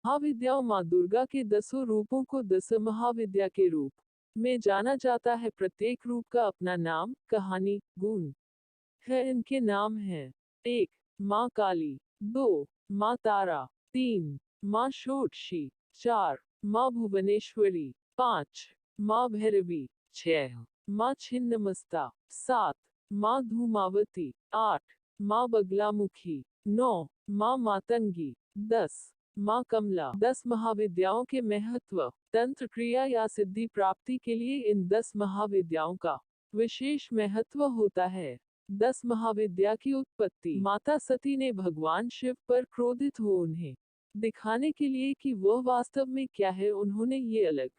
महाविद्याओं माँ दुर्गा के 10 रूपों को 10 महाविद्या के रूप में जाना जाता है। प्रत्येक रूप का अपना नाम, कहानी, गुण है। इनके नाम हैं: 1 माँ काली, 2 माँ तारा, 3 माँ षोडशी, 4 माँ भुवनेश्वरी, 5 माँ भैरवी, 6 माँ छिन्नमस्ता, 7 माँ धूमावती, 8 माँ बगलामुखी, 9 माँ मातंगी, 10 माँ कमला। 10 महाविद्याओं के महत्व। तंत्र क्रिया या सिद्धि प्राप्ति के लिए इन 10 महाविद्याओं का विशेष महत्व होता है। 10 महाविद्या की उत्पत्ति। माता सती ने भगवान शिव पर क्रोधित हो उन्हें दिखाने के लिए कि वह वास्तव में क्या है, उन्होंने ये अलग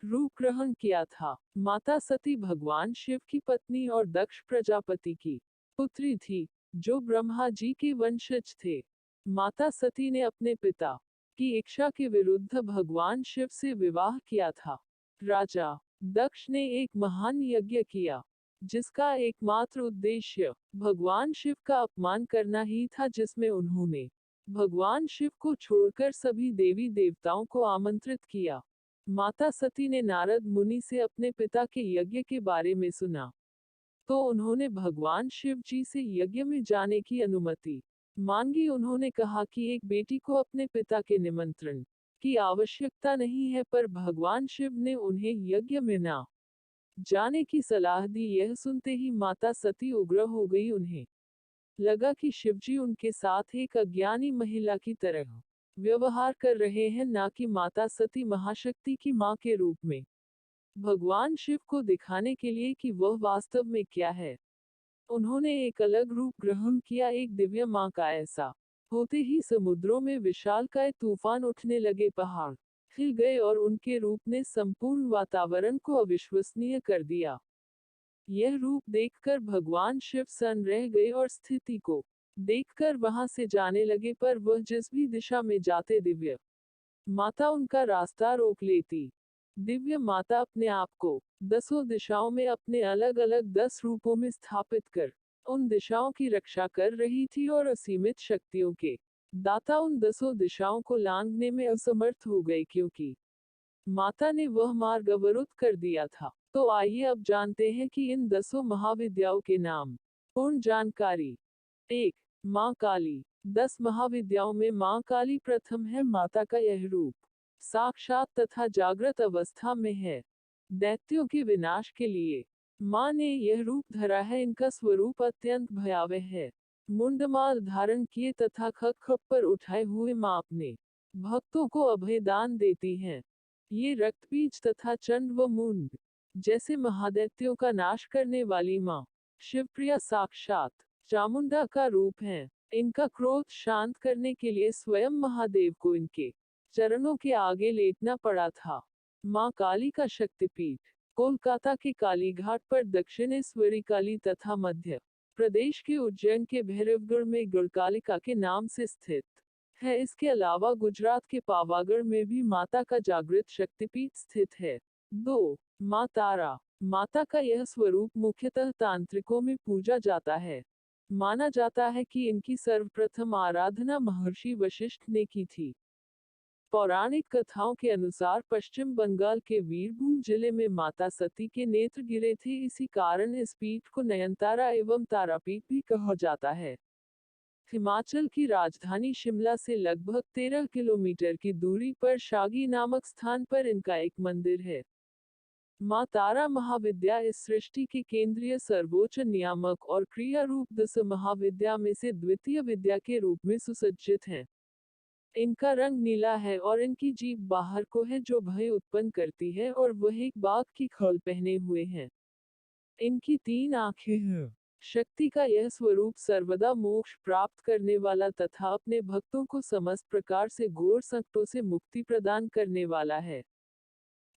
रूप ग्रहण किया था। माता सती भगवान शिव की पत्नी और दक्ष प्रजापति की पुत्री थी, जो ब्रह्मा जी के वंशज थे। माता सती ने अपने पिता की इच्छा के विरुद्ध भगवान शिव से विवाह किया था। राजा दक्ष ने एक महान यज्ञ किया, जिसका एकमात्र उद्देश्य भगवान शिव का अपमान करना ही था, जिसमें उन्होंने भगवान शिव को छोड़कर सभी देवी देवताओं को आमंत्रित किया। माता सती ने नारद मुनि से अपने पिता के यज्ञ के बारे में सुना, तो उन्होंने भगवान शिव जी से यज्ञ में जाने की अनुमति मांगी। उन्होंने कहा कि एक बेटी को अपने पिता के निमंत्रण की आवश्यकता नहीं है, पर भगवान शिव ने उन्हें यज्ञ में ना जाने की सलाह दी। यह सुनते ही माता सती उग्र हो गई। उन्हें लगा कि शिवजी उनके साथ एक अज्ञानी महिला की तरह व्यवहार कर रहे हैं, ना कि माता सती महाशक्ति की मां के रूप में भगवान शिव को दिखाने के लिए कि वह वास्तव में क्या है। उन्होंने एक अलग रूप ग्रहण किया, एक दिव्य मां का। ऐसा होते ही समुद्रों में विशालकाय तूफान उठने लगे, पहाड़ हिल गए और उनके रूप ने संपूर्ण वातावरण को अविश्वसनीय कर दिया। यह रूप देखकर भगवान शिव सन्न रह गए और स्थिति को देखकर वहां से जाने लगे, पर वह जिस भी दिशा में जाते दिव्य माता उनका रास्ता रोक लेती। दिव्य माता अपने आप को 10 दिशाओं में अपने अलग अलग 10 रूपों में स्थापित कर उन दिशाओं की रक्षा कर रही थी, और असीमित शक्तियों के दाता उन 10 दिशाओं को लांघने में असमर्थ हो गए, क्योंकि माता ने वह मार्ग अवरुद्ध कर दिया था। तो आइए अब जानते हैं कि इन 10 महाविद्याओं के नाम। पूर्ण जानकारी। 1 माँ काली। 10 महाविद्याओं में माँ काली प्रथम है। माता का यह रूप साक्षात तथा जागृत अवस्था में है। दैत्यों के विनाश के लिए माँ ने यह रूप धरा है। इनका स्वरूप अत्यंत भयावह है। मुंडमाल धारण किए तथा खप्पर उठाए हुए माँ अपने भक्तों को अभयदान देती हैं। ये रक्तबीज तथा चंड व मुंड जैसे महादैत्यों का नाश करने वाली माँ शिवप्रिया साक्षात चामुंडा का रूप है। इनका क्रोध शांत करने के लिए स्वयं महादेव को इनके चरणों के आगे लेटना पड़ा था। माँ काली का शक्तिपीठ कोलकाता के कालीघाट पर दक्षिणेश्वरी काली तथा मध्य प्रदेश के उज्जैन के भैरवगढ़ में गढ़कालिका के नाम से स्थित है। इसके अलावा गुजरात के पावागढ़ में भी माता का जागृत शक्तिपीठ स्थित है। 2 माँ तारा। माता का यह स्वरूप मुख्यतः तांत्रिकों में पूजा जाता है। माना जाता है कि इनकी सर्वप्रथम आराधना महर्षि वशिष्ठ ने की थी। पौराणिक कथाओं के अनुसार पश्चिम बंगाल के वीरभूम जिले में माता सती के नेत्र गिरे थे। इसी कारण इस पीठ को नयनतारा एवं तारापीठ भी कहा जाता है। हिमाचल की राजधानी शिमला से लगभग 13 किलोमीटर की दूरी पर शागी नामक स्थान पर इनका एक मंदिर है। माँ तारा महाविद्या इस सृष्टि के केंद्रीय सर्वोच्च नियामक और क्रिया रूप 10 महाविद्या में से द्वितीय विद्या के रूप में सुसज्जित है। इनका रंग नीला है और इनकी जीभ बाहर को है, जो भय उत्पन्न करती है, और वह एक बाघ की खोल पहने हुए हैं। इनकी 3 आंखें हैं। शक्ति का यह स्वरूप सर्वदा मोक्ष प्राप्त करने वाला तथा अपने भक्तों को समस्त प्रकार से घोर संकटों से मुक्ति प्रदान करने वाला है।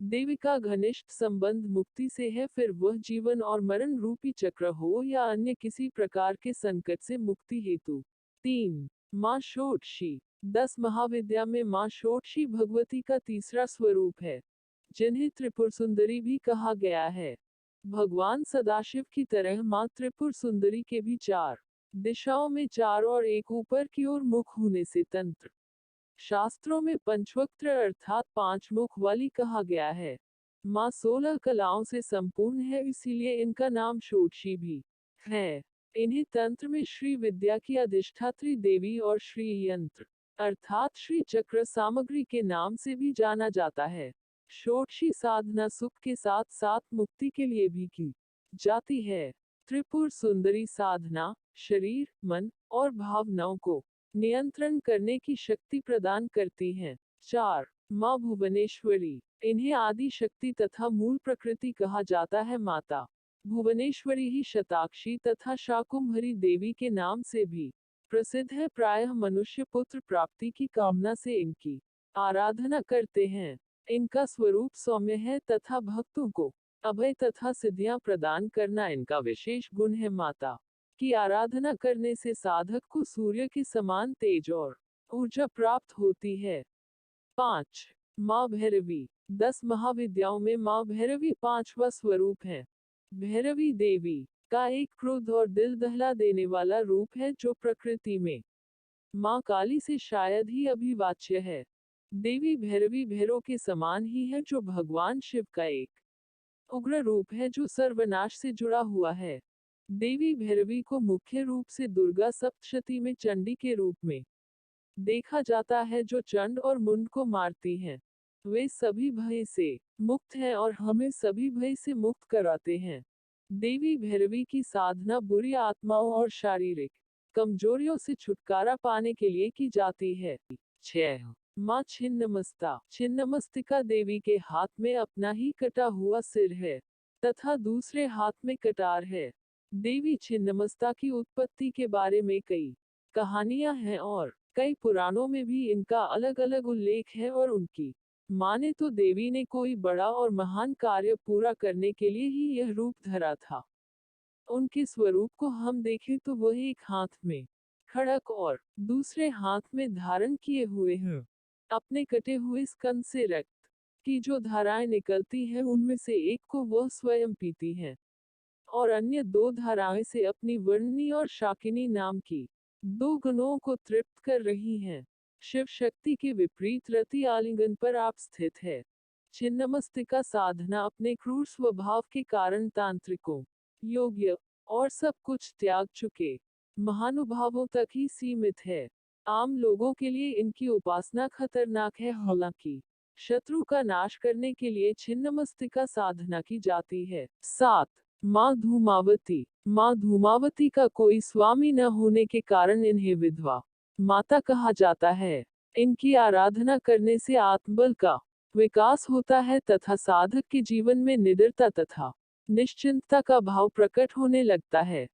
देवी का घनिष्ठ संबंध मुक्ति से है, फिर वह जीवन और मरण रूपी चक्र हो या अन्य किसी प्रकार के संकट से मुक्ति हेतु। 3 माँ षोडशी। 10 महाविद्या में माँ षोडशी भगवती का तीसरा स्वरूप है, जिन्हें त्रिपुर सुंदरी भी कहा गया है। भगवान सदाशिव की तरह माँ त्रिपुर सुंदरी के भी 4 दिशाओं में 4 और एक ऊपर की ओर मुख होने से तंत्र शास्त्रों में पंचवक्त्र अर्थात 5 मुख वाली कहा गया है। माँ 16 कलाओं से संपूर्ण है, इसीलिए इनका नाम षोडशी भी है। इन्हें तंत्र में श्री विद्या की अधिष्ठात्री देवी और श्री यंत्र अर्थात श्री चक्र सामग्री के नाम से भी जाना जाता है। षोडशी साधना सुख के साथ साथ मुक्ति के लिए भी की जाती है। त्रिपुर सुंदरी साधना शरीर, मन और भावनाओं को नियंत्रण करने की शक्ति प्रदान करती हैं। 4. माँ भुवनेश्वरी। इन्हें आदि शक्ति तथा मूल प्रकृति कहा जाता है। माता भुवनेश्वरी ही शताक्षी तथा शाकुंभरी देवी के नाम से भी प्रसिद्ध है। प्रायः मनुष्य पुत्र प्राप्ति की कामना से इनकी आराधना करते हैं। इनका स्वरूप सौम्य है तथा भक्तों को अभय तथा सिद्धियां प्रदान करना इनका विशेष गुण है। माता की आराधना करने से साधक को सूर्य के समान तेज और ऊर्जा प्राप्त होती है। 5. माँ भैरवी। 10 महाविद्याओं में माँ भैरवी 5वां स्वरूप है। भैरवी देवी का एक क्रोध और दिल दहला देने वाला रूप है जो प्रकृति में माँ काली से शायद ही अभिवाच्य है। देवी भैरवी भैरव के समान ही है जो भगवान शिव का एक उग्र रूप है जो सर्वनाश से जुड़ा हुआ है। देवी भैरवी को मुख्य रूप से दुर्गा सप्तशती में चंडी के रूप में देखा जाता है जो चंड और मुंड को मारती हैं। वे सभी भय से मुक्त हैं और हमें सभी भय से मुक्त कराते हैं। देवी भैरवी की साधना बुरी आत्माओं और शारीरिक कमजोरियों से छुटकारा पाने के लिए की जाती है। 6. माँ छिन्नमस्ता। छिन्नमस्तिका देवी के हाथ में अपना ही कटा हुआ सिर है तथा दूसरे हाथ में कटार है। देवी छिन्नमस्ता की उत्पत्ति के बारे में कई कहानियां हैं और कई पुराणों में भी इनका अलग अलग उल्लेख है और उनकी माने तो देवी ने कोई बड़ा और महान कार्य पूरा करने के लिए ही यह रूप धरा था। उनके स्वरूप को हम देखें तो वह एक हाथ में खड़क और दूसरे हाथ में धारण किए हुए हैं। अपने कटे हुए स्कंद से रक्त की जो धाराएं निकलती हैं उनमें से एक को वह स्वयं पीती हैं और अन्य 2 धाराएं से अपनी वर्णनी और शाकिनी नाम की 2 गणों को तृप्त कर रही हैं। शिव शक्ति के विपरीत रति आलिंगन पर आप स्थित है। छिन्नमस्तिका साधना अपने क्रूर स्वभाव के कारण तांत्रिकों, योग्य और सब कुछ त्याग चुके महानुभावों तक ही सीमित है। आम लोगों के लिए इनकी उपासना खतरनाक है। हालांकि शत्रु का नाश करने के लिए छिन्नमस्तिका साधना की जाती है। 7. माँ धूमावती। माँ धूमावती का कोई स्वामी न होने के कारण इन्हें विधवा माता कहा जाता है। इनकी आराधना करने से आत्मबल का विकास होता है तथा साधक के जीवन में निडरता तथा निश्चिंतता का भाव प्रकट होने लगता है।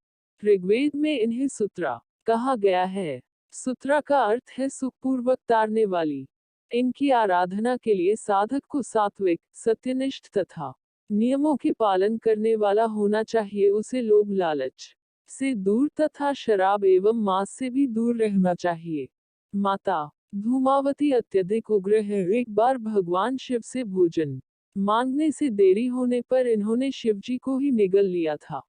ऋग्वेद में इन्हें सूत्रा कहा गया है। सूत्रा का अर्थ है सुखपूर्वक तारने वाली। इनकी आराधना के लिए साधक को सात्विक, सत्यनिष्ठ तथा नियमों के पालन करने वाला होना चाहिए। उसे लोभ लालच से दूर तथा शराब एवं मांस से भी दूर रहना चाहिए। माता धूमावती अत्यधिक उग्र है। एक बार भगवान शिव से भोजन मांगने से देरी होने पर इन्होंने शिवजी को ही निगल लिया था।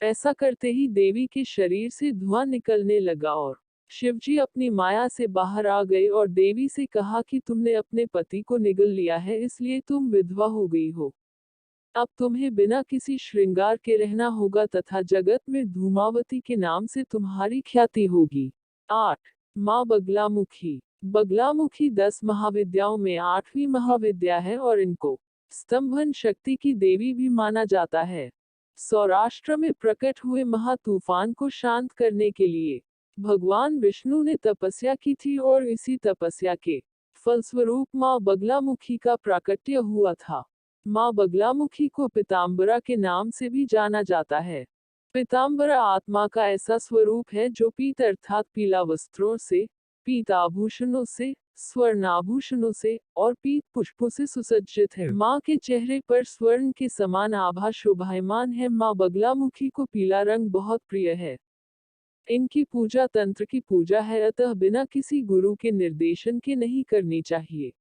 ऐसा करते ही देवी के शरीर से धुआं निकलने लगा और शिवजी अपनी माया से बाहर आ गए और देवी से कहा कि तुमने अपने पति को निगल लिया है, इसलिए तुम विधवा हो गई हो। अब तुम्हें बिना किसी श्रृंगार के रहना होगा तथा जगत में धूमावती के नाम से तुम्हारी ख्याति होगी। 8. माँ बगलामुखी। बगलामुखी 10 महाविद्याओं में 8वीं महाविद्या है और इनको स्तंभन शक्ति की देवी भी माना जाता है। सौराष्ट्र में प्रकट हुए महातूफान को शांत करने के लिए भगवान विष्णु ने तपस्या की थी और इसी तपस्या के फलस्वरूप माँ बगलामुखी का प्राकट्य हुआ था। माँ बगलामुखी को पीताम्बरा के नाम से भी जाना जाता है। पीताम्बरा आत्मा का ऐसा स्वरूप है जो पीत अर्थात पीला वस्त्रों से, पीत आभूषणों से, स्वर्णाभूषणों से और पीत पुष्पों से सुसज्जित है। माँ के चेहरे पर स्वर्ण के समान आभा शोभायमान है। माँ बगलामुखी को पीला रंग बहुत प्रिय है। इनकी पूजा तंत्र की पूजा है, अतः बिना किसी गुरु के निर्देशन के नहीं करनी चाहिए।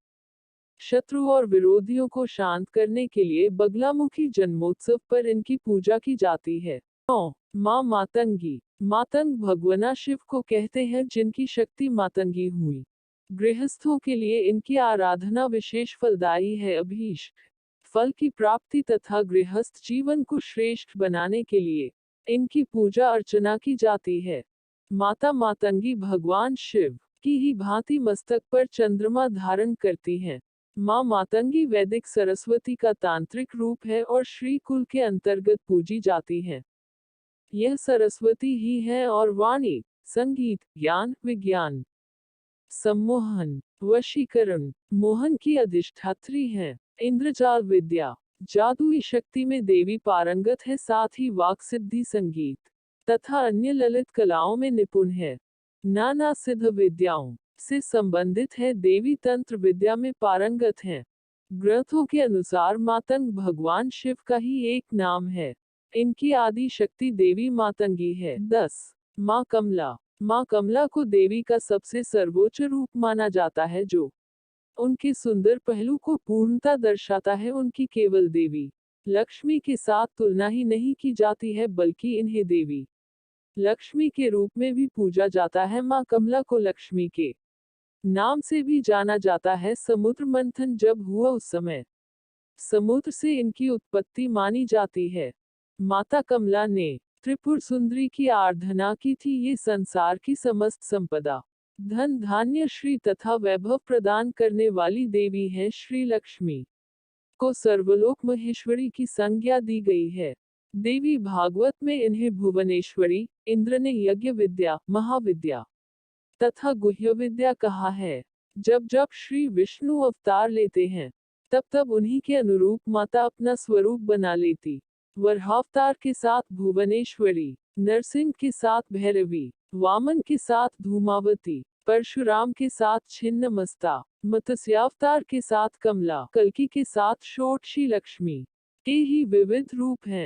शत्रु और विरोधियों को शांत करने के लिए बगलामुखी जन्मोत्सव पर इनकी पूजा की जाती है। 9. माँ मातंगी। मातंग भगवान शिव को कहते हैं जिनकी शक्ति मातंगी हुई। गृहस्थों के लिए इनकी आराधना विशेष फलदायी है। अभीष्ट फल की प्राप्ति तथा गृहस्थ जीवन को श्रेष्ठ बनाने के लिए इनकी पूजा अर्चना की जाती है। माता मातंगी भगवान शिव की ही भांति मस्तक पर चंद्रमा धारण करती हैं। माँ मातंगी वैदिक सरस्वती का तांत्रिक रूप है और श्री कुल के अंतर्गत पूजी जाती है। यह सरस्वती ही है और वाणी, संगीत, ज्ञान, विज्ञान, सम्मोहन, वशीकरण, मोहन की अधिष्ठात्री है। इंद्रजाल विद्या, जादुई शक्ति में देवी पारंगत है, साथ ही वाक सिद्धि, संगीत तथा अन्य ललित कलाओं में निपुण है। नाना सिद्ध विद्याओं से संबंधित है। देवी तंत्र विद्या में पारंगत है। ग्रंथों के अनुसार मातंग भगवान शिव का ही एक नाम है। इनकी आदि शक्ति देवी मातंगी है। 10. माँ कमला। माँ कमला को देवी का सबसे सर्वोच्च रूप माना जाता है, जो उनके सुंदर पहलू को पूर्णता दर्शाता है। उनकी केवल देवी लक्ष्मी के साथ तुलना ही नहीं की जाती है, बल्कि इन्हें देवी लक्ष्मी के रूप में भी पूजा जाता है। माँ कमला को लक्ष्मी के नाम से भी जाना जाता है। समुद्र मंथन जब हुआ उस समय समुद्र से इनकी उत्पत्ति मानी जाती है। माता कमला ने त्रिपुर सुंदरी की आराधना की थी। ये संसार की समस्त संपदा, धन धान्य, श्री तथा वैभव प्रदान करने वाली देवी हैं। श्री लक्ष्मी को सर्वलोक महेश्वरी की संज्ञा दी गई है। देवी भागवत में इन्हें भुवनेश्वरी, इंद्र ने यज्ञ विद्या, महाविद्या तथा गुह्य विद्या कहा है। जब जब श्री विष्णु अवतार लेते हैं, तब तब उन्हीं के अनुरूप माता अपना स्वरूप बना लेती। वराहावतार के साथ भुवनेश्वरी, नरसिंह के साथ भैरवी, वामन के साथ धूमावती, परशुराम के साथ छिन्नमस्ता, मत्स्यावतार के साथ कमला, कल्कि के साथ षोडशी लक्ष्मी के ही विविध रूप हैं।